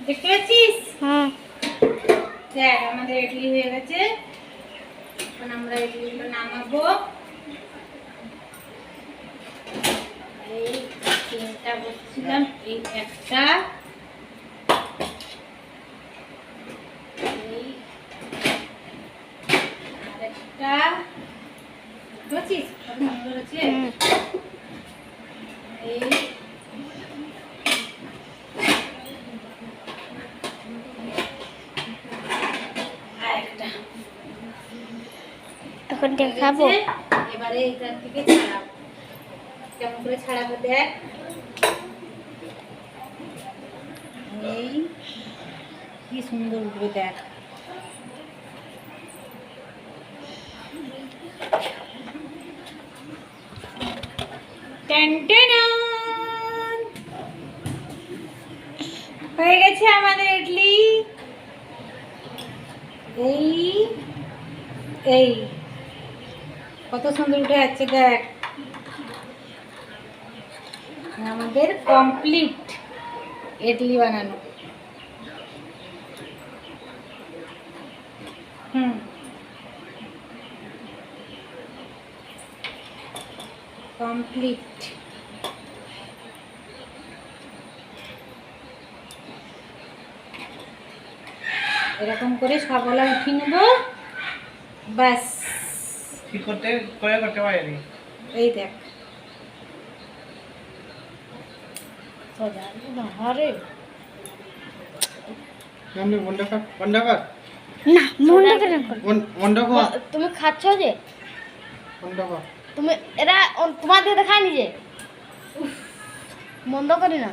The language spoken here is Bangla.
দেখতে পাচ্ছিস? দেখ আমাদের ইডলি হয়ে গেছে। এখন আমরা ইডলিগুলো নামাবো। এই তিনটা বসছিলাম, এই একটা, এই আরেকটা। বুঝছিস কত সুন্দর হচ্ছে? এই আরেকটা। এখন দেখাবো। এবারে এখান থেকে ছাড়াবো। কেমন করে ছাড়াবো দেখ। এই কি সুন্দর উঠবে দেখ। টেনটেনান! হয়ে গেছে আমাদের ইডলি। এই এই কত সুন্দর উঠে যাচ্ছে দেখ। আমাদের কমপ্লিট ইডলি বানানো। কমপ্লিট। এরকম করে সবগুলা উঠিয়ে নেব। ব্যাস কি করতে পারি। এই দেখ আরে আমি বন্ধ কর। না মনটা কেন বন্ধ কর। তুমি খাচ্ছ যে? বন্ধ কর। তুমি এরা তোমার দিকে দেখায়নি যে? বন্ধ করি না।